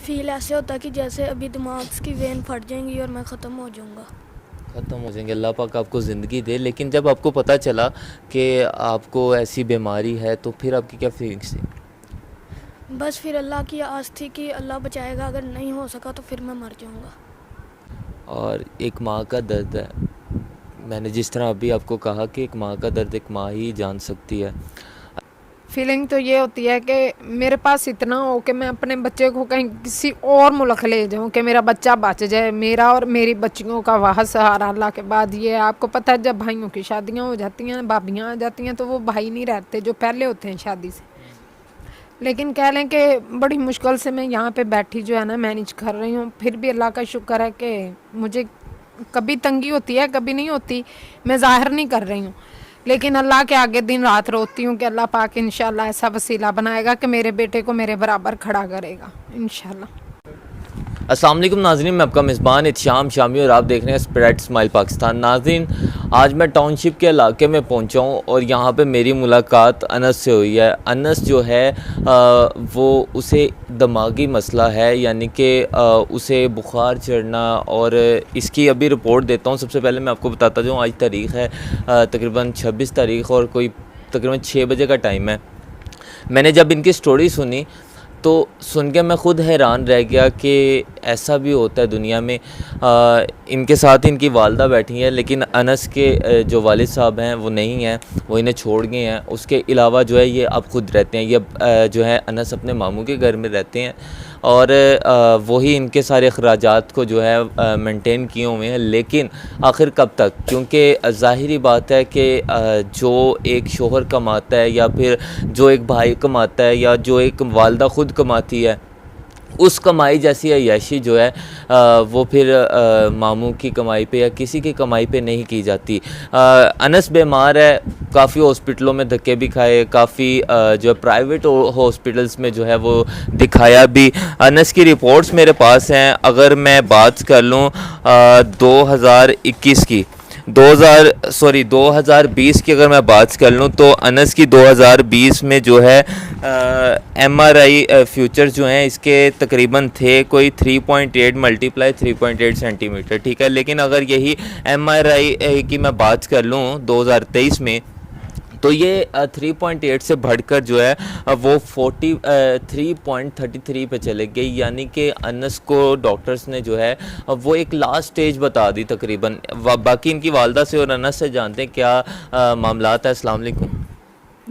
Feel ऐसे होता कि जैसे अभी दिमाग की वेन फट जाएंगी और मैं ख़त्म हो जाऊंगा। ख़त्म हो जाएंगे। अल्लाह पाक आपको ज़िंदगी दे। लेकिन जब आपको पता चला कि आपको ऐसी बीमारी है तो फिर आपकी क्या फीलिंग्स थी? बस फिर अल्लाह की आस थी कि अल्लाह बचाएगा, अगर नहीं हो सका तो फिर मैं मर जाऊंगा। और एक माँ का दर्द है, मैंने जिस तरह अभी आपको कहा कि एक माँ का दर्द एक माँ ही जान सकती है। फीलिंग तो ये होती है कि मेरे पास इतना हो कि मैं अपने बच्चे को कहीं किसी और मुल्क ले जाऊं कि मेरा बच्चा बच जाए, मेरा और मेरी बच्चियों का वाह सहारा अल्लाह के बाद ये है। आपको पता है जब भाइयों की शादियां हो जाती हैं, भाभियां आ जाती हैं, तो वो भाई नहीं रहते जो पहले होते हैं शादी से। लेकिन कह लें कि बड़ी मुश्किल से मैं यहाँ पे बैठी जो है ना मैनेज कर रही हूँ। फिर भी अल्लाह का शुक्र है कि मुझे कभी तंगी होती है, कभी नहीं होती, मैं ज़ाहिर नहीं कर रही हूँ। लेकिन अल्लाह के आगे दिन रात रोती हूँ कि अल्लाह पाक इंशाल्लाह ऐसा वसीला बनाएगा कि मेरे बेटे को मेरे बराबर खड़ा करेगा इंशाल्लाह। अस्सलाम वालेकुम नाज़रीन, मैं आपका मेज़बान इत्शाम शामी और आप देख रहे हैं स्प्रेड स्माइल पाकिस्तान। नाज़रीन, आज मैं टाउनशिप के इलाके में पहुंचा हूं और यहाँ पे मेरी मुलाकात अनस से हुई है। अनस जो है वो उसे दिमागी मसला है, यानी कि उसे बुखार चढ़ना, और इसकी अभी रिपोर्ट देता हूँ। सबसे पहले मैं आपको बताता जाऊँ, आज तारीख़ है तकरीबन 26 तारीख़ और कोई तकरीबन 6 बजे का टाइम है। मैंने जब इनकी स्टोरी सुनी तो सुन के मैं ख़ुद हैरान रह गया कि ऐसा भी होता है दुनिया में। इनके साथ इनकी वालदा बैठी हैं, लेकिन अनस के जो वालिद साहब हैं वो नहीं हैं, वो इन्हें छोड़ गए हैं। उसके अलावा जो है ये अब ख़ुद रहते हैं। ये जो है अनस अपने मामू के घर में रहते हैं और वही इनके सारे अखराजात को जो है मेंटेन किए हुए हैं। लेकिन आखिर कब तक, क्योंकि ज़ाहिरी बात है कि जो एक शोहर कमाता है या फिर जो एक भाई कमाता है या जो एक वालदा ख़ुद कमाती है, उस कमाई जैसी अय्याशी जो है वो फिर मामू की कमाई पे या किसी की कमाई पे नहीं की जाती। अनस बीमार है, काफ़ी हॉस्पिटलों में धक्के भी खाए, काफ़ी जो है प्राइवेट हॉस्पिटल्स में जो है वो दिखाया भी। अनस की रिपोर्ट्स मेरे पास हैं। अगर मैं बात कर लूँ 2021 की, 2020 की अगर मैं बात कर लूँ तो अनस की 2020 में जो है MRI फ्यूचर जो हैं इसके तकरीबन थे कोई 3.8 मल्टीप्लाई 3.8 सेंटीमीटर, ठीक है। लेकिन अगर यही MRI की मैं बात कर लूँ 2023 में, तो ये 3.8 से बढ़कर जो है वो 3.33 पे चले गई। यानी कि अनस को डॉक्टर्स ने जो है वो एक लास्ट स्टेज बता दी तकरीबन। बाकी इनकी वालदा से और अनस से जानते हैं क्या मामलात है। अस्सलाम वालेकुम।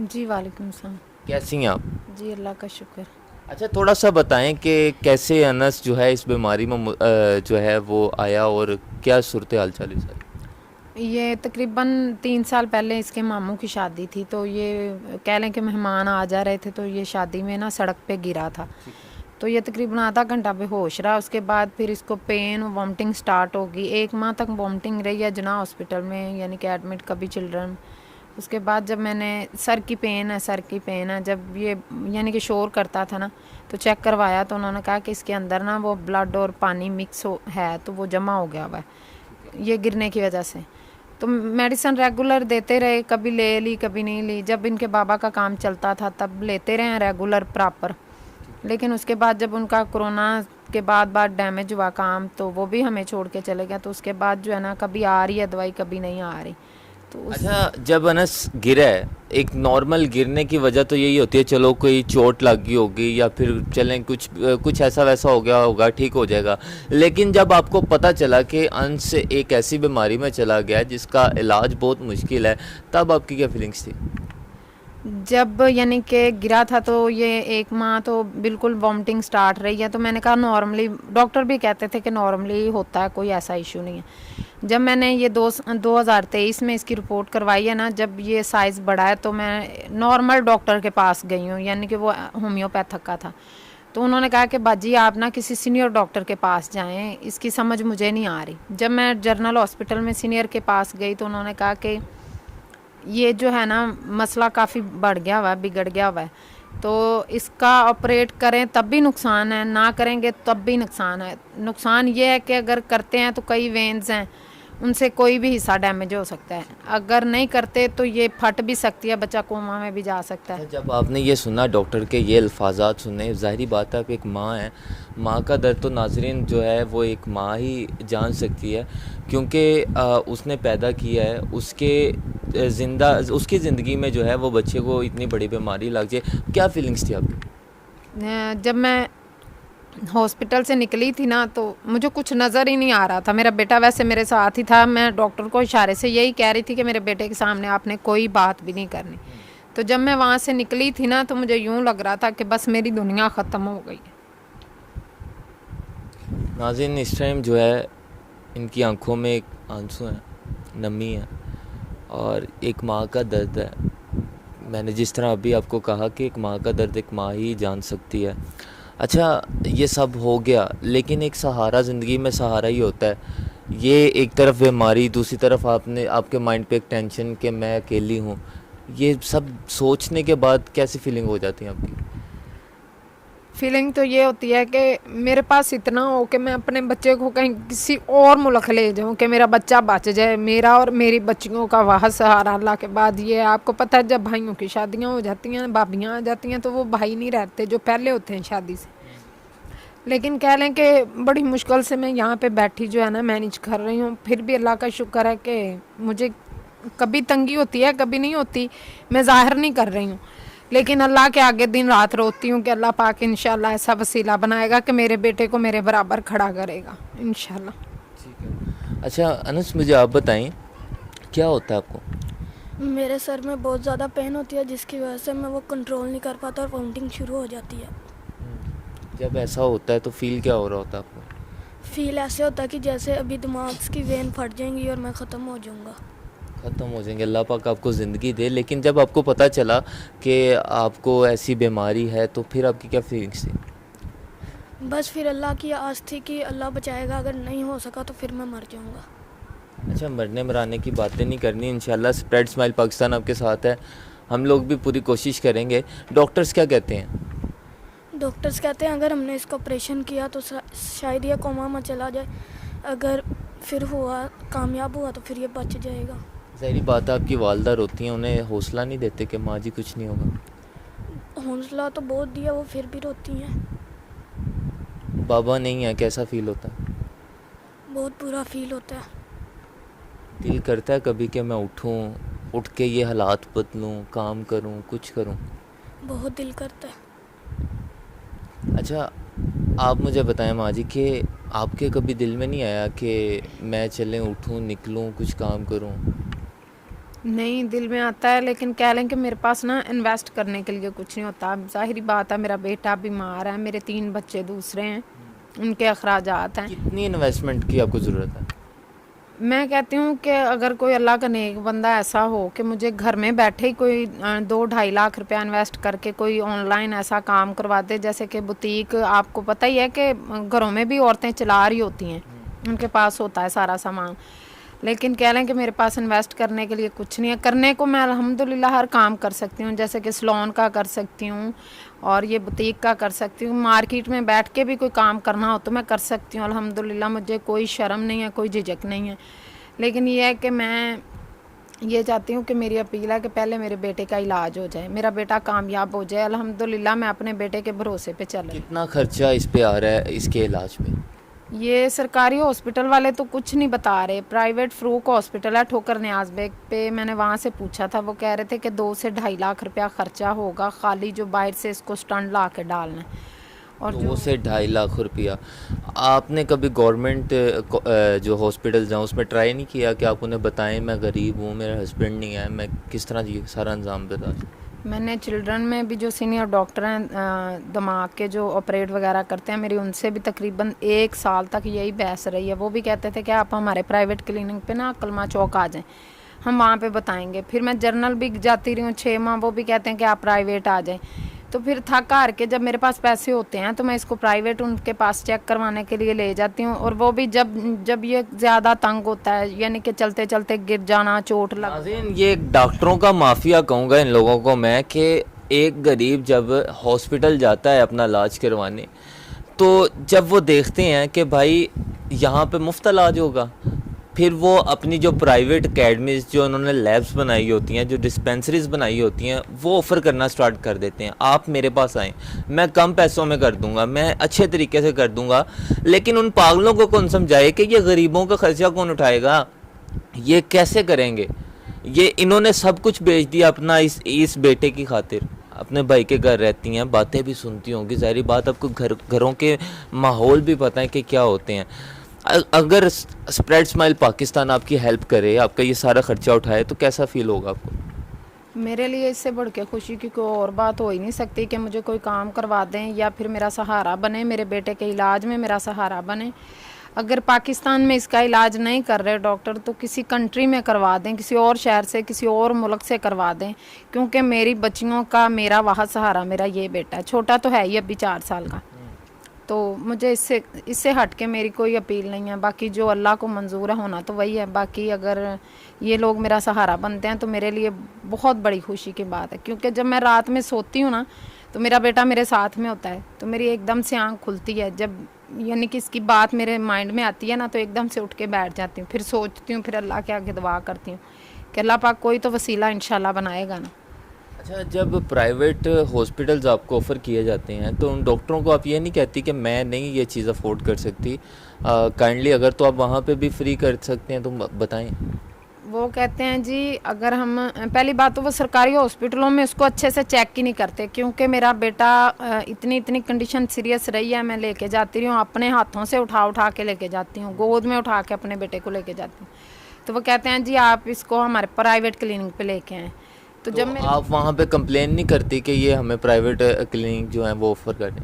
जी वालेकुम सलाम। कैसी हैं आप? जी अल्लाह का शुक्र। अच्छा, थोड़ा सा बताएं कि कैसे अनस जो है इस बीमारी में जो है वो आया और क्या सूरत हाल चली सर? ये तकरीबन 3 साल पहले इसके मामू की शादी थी, तो ये कह लें कि मेहमान आ जा रहे थे, तो ये शादी में ना सड़क पे गिरा था। तो ये तकरीबन आधा घंटा बेहोश रहा। उसके बाद फिर इसको पेन वॉमिटिंग स्टार्ट होगी। 1 माह तक वॉमिटिंग रही है जना हॉस्पिटल में, यानी कि एडमिट कभी चिल्ड्रन। उसके बाद जब मैंने सर की पेन है, जब ये यानी कि शोर करता था ना, तो चेक करवाया तो उन्होंने कहा कि इसके अंदर ना वो ब्लड और पानी मिक्स है, तो वो जमा हो गया हुआ है ये गिरने की वजह से। तो मेडिसिन रेगुलर देते रहे, कभी ले ली कभी नहीं ली। जब इनके बाबा का काम चलता था तब लेते रहे रेगुलर प्रॉपर। लेकिन उसके बाद जब उनका कोरोना के बाद डैमेज हुआ काम, तो वो भी हमें छोड़ के चले गए। तो उसके बाद जो है ना कभी आ रही है दवाई, कभी नहीं आ रही। तो अच्छा, जब अनस गिरा है, एक नॉर्मल गिरने की वजह तो यही होती है चलो कोई चोट लगी होगी या फिर चलें कुछ ऐसा वैसा हो गया होगा, ठीक हो जाएगा। लेकिन जब आपको पता चला कि अंश एक ऐसी बीमारी में चला गया जिसका इलाज बहुत मुश्किल है, तब आपकी क्या फीलिंग्स थी? जब यानी कि गिरा था तो ये 1 माह तो बिल्कुल वॉमिटिंग स्टार्ट रही है। तो मैंने कहा नॉर्मली, डॉक्टर भी कहते थे कि नॉर्मली होता है, कोई ऐसा इशू नहीं है। जब मैंने ये 2023 में इसकी रिपोर्ट करवाई है ना, जब ये साइज़ बढ़ा है, तो मैं नॉर्मल डॉक्टर के पास गई हूँ, यानी कि वो होम्योपैथिक का था। तो उन्होंने कहा कि बाजी आप ना किसी सीनियर डॉक्टर के पास जाएं, इसकी समझ मुझे नहीं आ रही। जब मैं जनरल हॉस्पिटल में सीनियर के पास गई तो उन्होंने कहा कि ये जो है ना मसला काफ़ी बढ़ गया हुआ है, बिगड़ गया हुआ है, तो इसका ऑपरेट करें तब भी नुकसान है, ना करेंगे तब भी नुकसान है। नुकसान ये है कि अगर करते हैं तो कई वेन्स हैं उनसे कोई भी हिस्सा डैमेज हो सकता है। अगर नहीं करते तो ये फट भी सकती है, बच्चा कोमा में भी जा सकता है। जब आपने ये सुना डॉक्टर के ये अल्फाजात सुने, ज़ाहिरी बात है आप एक माँ हैं, माँ का दर्द तो नाज़रीन जो है वो एक माँ ही जान सकती है, क्योंकि उसने पैदा किया है, उसकी ज़िंदगी में जो है वो बच्चे को इतनी बड़ी बीमारी लग जाए। क्या फीलिंग्स थी आपकी? जब मैं हॉस्पिटल से निकली थी ना तो मुझे कुछ नज़र ही नहीं आ रहा था। मेरा बेटा वैसे मेरे साथ ही था, मैं डॉक्टर को इशारे से यही कह रही थी कि मेरे बेटे के सामने आपने कोई बात भी नहीं करनी। तो जब मैं वहाँ से निकली थी ना तो मुझे यूँ लग रहा था कि बस मेरी दुनिया ख़त्म हो गई है। नाज़रीन इस टाइम जो है इनकी आंखों में एक आंसू हैं, नमी है और एक माँ का दर्द है। मैंने जिस तरह अभी आपको कहा कि एक माँ का दर्द एक माँ ही जान सकती है। अच्छा, ये सब हो गया, लेकिन एक सहारा ज़िंदगी में सहारा ही होता है। ये एक तरफ बीमारी, दूसरी तरफ आपके माइंड पे एक टेंशन कि मैं अकेली हूँ। ये सब सोचने के बाद कैसी फीलिंग हो जाती है आपकी? फीलिंग तो ये होती है कि मेरे पास इतना हो कि मैं अपने बच्चे को कहीं किसी और मुल्क ले जाऊं कि मेरा बच्चा बच जाए, मेरा और मेरी बच्चियों का वह सहारा। अल्लाह के बाद ये आपको पता है, जब भाइयों की शादियां हो जाती हैं, भाभियां आ जाती हैं, तो वो भाई नहीं रहते जो पहले होते हैं शादी से। लेकिन कह लें कि बड़ी मुश्किल से मैं यहाँ पे बैठी जो है ना मैनेज कर रही हूँ। फिर भी अल्लाह का शुक्र है कि मुझे कभी तंगी होती है, कभी नहीं होती, मैं ज़ाहिर नहीं कर रही हूँ, लेकिन अल्लाह के आगे दिन रात रोती हूँ कि अल्लाह पाक इंशाल्लाह ऐसा वसीला बनाएगा कि मेरे बेटे को मेरे बराबर खड़ा करेगा इंशाल्लाह। ठीक है। अच्छा अनस, मुझे आप बताएं क्या होता है आपको? मेरे सर में बहुत ज़्यादा पेन होती है, जिसकी वजह से मैं वो कंट्रोल नहीं कर पाता और वॉमिटिंग शुरू हो जाती है। जब ऐसा होता है तो फील क्या हो रहा होता है आपको? फील ऐसे होता है कि जैसे अभी दिमाग की वेन फट जाएंगी और मैं ख़त्म हो जाऊंगा। ख़त्म हो जाएंगे। अल्लाह पाक आपको ज़िंदगी दे। लेकिन जब आपको पता चला कि आपको ऐसी बीमारी है तो फिर आपकी क्या फीलिंग्स थी? बस फिर अल्लाह की आस थी कि अल्लाह बचाएगा, अगर नहीं हो सका तो फिर मैं मर जाऊंगा। अच्छा, मरने मराने की बातें नहीं करनी, इंशाल्लाह स्प्रेड स्माइल पाकिस्तान आपके साथ है, हम लोग भी पूरी कोशिश करेंगे। डॉक्टर्स क्या कहते हैं? डॉक्टर्स कहते हैं अगर हमने इसका ऑपरेशन किया तो शायद ये कोमा में चला जाए, अगर फिर हुआ कामयाब हुआ तो फिर ये बच जाएगा। ज़ाहिरी बात है, आपकी वालदा रोती हैं, उन्हें हौसला नहीं देते कि माँ जी कुछ नहीं होगा? हौसला तो बहुत दिया, वो फिर भी रोती हैं। बाबा नहीं है, कैसा फील होता है? बहुत बुरा फील होता है। दिल करता है कभी कि मैं उठूं, उठ के ये हालात बदलूं, काम करूं, कुछ करूं? बहुत दिल करता है। अच्छा, आप मुझे बताएं माँ जी कि आपके कभी दिल में नहीं आया कि मैं चलें उठूं, निकलूं, कुछ काम करूं? नहीं, दिल में आता है, लेकिन कह लें कि मेरे पास ना इन्वेस्ट करने के लिए कुछ नहीं होता। अब ज़ाहिरी बात है, मेरा बेटा बीमार है, मेरे 3 बच्चे दूसरे हैं, उनके अखराजात हैं। कितनी इन्वेस्टमेंट की आपको ज़रूरत है? मैं कहती हूँ कि अगर कोई अल्लाह का नेक बंदा ऐसा हो कि मुझे घर में बैठे ही कोई 2-2.5 लाख रुपया इन्वेस्ट करके कोई ऑनलाइन ऐसा काम करवा दे, जैसे कि बुटीक, आपको पता ही है कि घरों में भी औरतें चला रही होती हैं, उनके पास होता है सारा सामान। लेकिन कह लें कि मेरे पास इन्वेस्ट करने के लिए कुछ नहीं है। करने को मैं अल्हम्दुलिल्लाह हर काम कर सकती हूँ, जैसे कि सैलून का कर सकती हूँ और ये बुटीक का कर सकती हूँ। मार्केट में बैठ के भी कोई काम करना हो तो मैं कर सकती हूँ अल्हम्दुलिल्लाह, मुझे कोई शर्म नहीं है, कोई झिझक नहीं है। लेकिन ये है कि मैं ये चाहती हूँ कि मेरी अपील है कि पहले मेरे बेटे का इलाज हो जाए, मेरा बेटा कामयाब हो जाए। अल्हम्दुलिल्लाह मैं अपने बेटे के भरोसे पे चल रही हूँ। कितना खर्चा इस पे आ रहा है इसके इलाज में? ये सरकारी हॉस्पिटल वाले तो कुछ नहीं बता रहे, प्राइवेट फ़रूक हॉस्पिटल है ठोकर न्याज बेग पे, मैंने वहाँ से पूछा था, वो कह रहे थे कि 2 से 2.5 लाख रुपया खर्चा होगा, खाली जो बाहर से इसको स्टंट ला के डालना है। और 2 से 2.5 लाख रुपया। आपने कभी गवर्नमेंट जो हॉस्पिटल जाऊँ उसमें ट्राई नहीं किया कि आप उन्हें बताएं मैं गरीब हूँ, मेरा हस्बैंड नहीं है, मैं किस तरह ये सारा इंतज़ाम बता? मैंने चिल्ड्रन में भी जो सीनियर डॉक्टर हैं दिमाग के जो ऑपरेट वगैरह करते हैं, मेरी उनसे भी तकरीबन 1 साल तक यही बहस रही है। वो भी कहते थे कि आप हमारे प्राइवेट क्लिनिक पे ना कलमा चौक आ जाएं, हम वहाँ पे बताएंगे। फिर मैं जर्नल भी जाती रही हूँ 6 माह, वो भी कहते हैं कि आप प्राइवेट आ जाएं। तो फिर थक हार के जब मेरे पास पैसे होते हैं तो मैं इसको प्राइवेट उनके पास चेक करवाने के लिए ले जाती हूँ, और वो भी जब ये ज़्यादा तंग होता है, यानी कि चलते चलते गिर जाना, चोट लग। नाज़रीन, ये डॉक्टरों का माफिया कहूँगा इन लोगों को मैं कि एक गरीब जब हॉस्पिटल जाता है अपना इलाज करवाने, तो जब वो देखते हैं कि भाई यहाँ पे मुफ्त इलाज होगा फिर वो अपनी जो प्राइवेट अकेडमीज, जो उन्होंने लैब्स बनाई होती हैं, जो डिस्पेंसरीज बनाई होती हैं, वो ऑफ़र करना स्टार्ट कर देते हैं। आप मेरे पास आएँ, मैं कम पैसों में कर दूंगा, मैं अच्छे तरीके से कर दूंगा। लेकिन उन पागलों को कौन समझाए कि ये गरीबों का खर्चा कौन उठाएगा, ये कैसे करेंगे। ये इन्होंने सब कुछ बेच दिया अपना इस बेटे की खातिर। अपने भाई के घर रहती हैं, बातें भी सुनती होंगी, ज़ाहिर बात आपको घरों के माहौल भी पता है कि क्या होते हैं। अगर स्प्रेड स्माइल पाकिस्तान आपकी हेल्प करे, आपका ये सारा खर्चा उठाए, तो कैसा फील होगा आपको? मेरे लिए इससे बढ़ के खुशी की कोई और बात हो ही नहीं सकती कि मुझे कोई काम करवा दें या फिर मेरा सहारा बने, मेरे बेटे के इलाज में मेरा सहारा बने। अगर पाकिस्तान में इसका इलाज नहीं कर रहे डॉक्टर, तो किसी कंट्री में करवा दें, किसी और शहर से, किसी और मुल्क से करवा दें, क्योंकि मेरी बच्चियों का मेरा वहाँ सहारा मेरा ये बेटा है। छोटा तो है ही अभी 4 साल का। तो मुझे इससे हट के मेरी कोई अपील नहीं है। बाकी जो अल्लाह को मंजूर है होना तो वही है। बाकी अगर ये लोग मेरा सहारा बनते हैं तो मेरे लिए बहुत बड़ी खुशी की बात है, क्योंकि जब मैं रात में सोती हूँ ना, तो मेरा बेटा मेरे साथ में होता है, तो मेरी एकदम से आँख खुलती है। जब यानी कि इसकी बात मेरे माइंड में आती है ना, तो एकदम से उठ के बैठ जाती हूँ, फिर सोचती हूँ, फिर अल्लाह के आगे दुआ करती हूँ कि अल्लाह पाक कोई तो वसीला इंशाल्लाह बनाएगा ना। अच्छा, जब प्राइवेट हॉस्पिटल्स आपको ऑफ़र किए जाते हैं, तो उन डॉक्टरों को आप ये नहीं कहती कि मैं नहीं ये चीज़ अफोर्ड कर सकती, काइंडली अगर तो आप वहाँ पे भी फ्री कर सकते हैं तो बताएं। वो कहते हैं जी, अगर हम पहली बात तो वो सरकारी हॉस्पिटलों में उसको अच्छे से चेक ही नहीं करते, क्योंकि मेरा बेटा इतनी कंडीशन सीरियस रही है। मैं लेके जाती रही हूँ, अपने हाथों से उठा के लेके जाती हूँ, गोद में उठा के अपने बेटे को लेके जाती हूँ। तो वो कहते हैं जी आप इसको हमारे प्राइवेट क्लिनिक पे लेके आएँ। तो जब मैं आप वहाँ पे कंप्लेन नहीं करती कि ये हमें प्राइवेट क्लिनिक जो है वो ऑफ़र करें?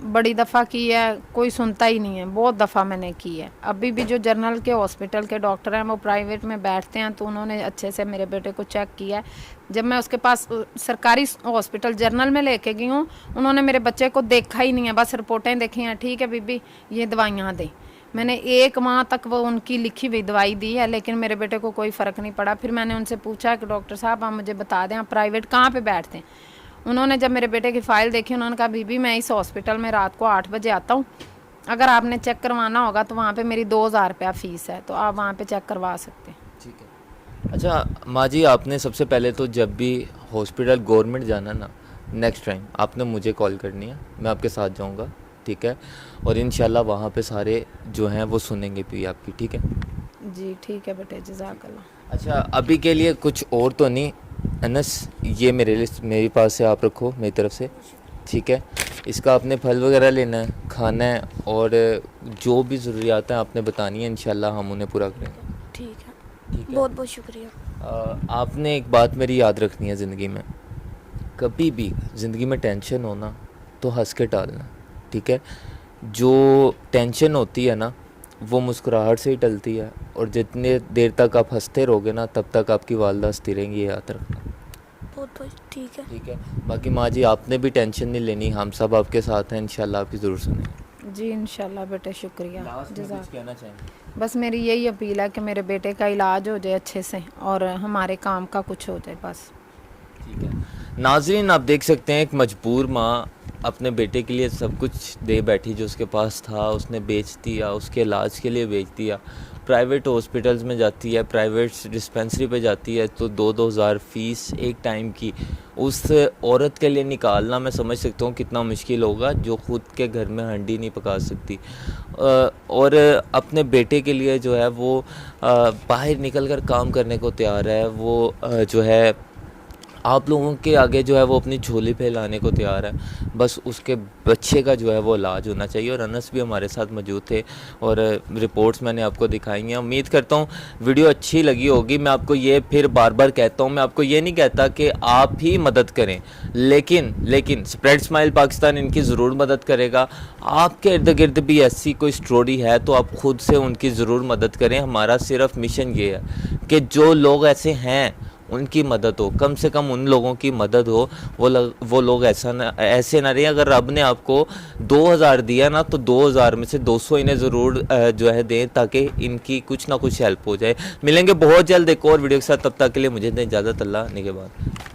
बड़ी दफ़ा की है, कोई सुनता ही नहीं है। बहुत दफ़ा मैंने की है। अभी भी जो जनरल के हॉस्पिटल के डॉक्टर हैं वो प्राइवेट में बैठते हैं, तो उन्होंने अच्छे से मेरे बेटे को चेक किया है। जब मैं उसके पास सरकारी हॉस्पिटल जनरल में लेके गई हूँ, उन्होंने मेरे बच्चे को देखा ही नहीं है, बस रिपोर्टें देखी हैं, ठीक है बीबी ये दवाइयाँ दें। मैंने 1 माह तक वो उनकी लिखी हुई दवाई दी है, लेकिन मेरे बेटे को कोई फ़र्क नहीं पड़ा। फिर मैंने उनसे पूछा कि डॉक्टर साहब आप मुझे बता दें आप प्राइवेट कहाँ पे बैठते हैं। उन्होंने जब मेरे बेटे की फ़ाइल देखी, उन्होंने कहा बीबी मैं इस हॉस्पिटल में रात को 8 बजे आता हूँ, अगर आपने चेक करवाना होगा तो वहाँ पे मेरी 2000 रुपया फ़ीस है, तो आप वहाँ पे चेक करवा सकते हैं। ठीक है। अच्छा माँ जी, आपने सबसे पहले तो जब भी हॉस्पिटल गवर्नमेंट जाना ना, नेक्स्ट टाइम आपने मुझे कॉल करनी है, मैं आपके साथ जाऊँगा, ठीक है? और इंशाल्लाह वहाँ पे सारे जो हैं वो सुनेंगे भी आपकी, ठीक है? जी ठीक है बेटे, जज़ाकल्लाह। अच्छा, अभी के लिए कुछ और तो नहीं अनस, ये मेरे पास से आप रखो मेरी तरफ से, ठीक है? इसका आपने फल वगैरह लेना है, खाना है, और जो भी ज़रूरियात हैं आपने बतानी है, इंशाल्लाह हम उन्हें पूरा करेंगे। ठीक है, ठीक है? बहुत बहुत शुक्रिया। आपने एक बात मेरी याद रखनी है ज़िंदगी में, कभी भी ज़िंदगी में टेंशन हो ना तो हंस के टालना, ठीक है? जो टेंशन होती है ना वो मुस्कुराहट से ही टलती है, और जितने देर तक आप हंसते रहोगे ना तब तक आपकी वालदा हंसती रहेंगी, ये याद रखना। बहुत बहुत ठीक है। ठीक है, बाकी माँ जी आपने भी टेंशन नहीं लेनी, हम सब आपके साथ हैं, इंशाल्लाह आपकी ज़रूर सुनेंगे। जी इंशाल्लाह बेटे, शुक्रिया। कुछ कहना चाहेंगे? बस मेरी यही अपील है कि मेरे बेटे का इलाज हो जाए अच्छे से और हमारे काम का कुछ हो जाए बस। ठीक है नाज़रीन, आप देख सकते हैं एक मजबूर माँ अपने बेटे के लिए सब कुछ दे बैठी, जो उसके पास था उसने बेच दिया, उसके इलाज के लिए बेच दिया। प्राइवेट हॉस्पिटल्स में जाती है, प्राइवेट डिस्पेंसरी पे जाती है, तो 2-2 हज़ार फ़ीस एक टाइम की उस औरत के लिए निकालना मैं समझ सकता हूँ कितना मुश्किल होगा, जो ख़ुद के घर में हंडी नहीं पका सकती, और अपने बेटे के लिए जो है वो बाहर निकल कर काम करने को तैयार है। वो जो है आप लोगों के आगे जो है वो अपनी झोली फैलाने को तैयार है, बस उसके बच्चे का जो है वो इलाज होना चाहिए। और अनस भी हमारे साथ मौजूद थे और रिपोर्ट्स मैंने आपको दिखाई हैं। उम्मीद करता हूँ वीडियो अच्छी लगी होगी। मैं आपको ये फिर बार बार कहता हूँ, मैं आपको ये नहीं कहता कि आप ही मदद करें, लेकिन स्प्रेड स्माइल पाकिस्तान इनकी ज़रूर मदद करेगा। आपके इर्द गिर्द भी ऐसी कोई स्टोरी है तो आप ख़ुद से उनकी ज़रूर मदद करें। हमारा सिर्फ मिशन ये है कि जो लोग ऐसे हैं उनकी मदद हो, कम से कम उन लोगों की मदद हो। वो लोग ऐसे ना रहे। अगर रब ने आपको 2000 दिया ना तो 2000 में से 200 इन्हें ज़रूर जो है दें, ताकि इनकी कुछ ना कुछ हेल्प हो जाए। मिलेंगे बहुत जल्द एक और वीडियो के साथ, तब तक के लिए मुझे दें इजाज़त। अल्लाह निगहबान।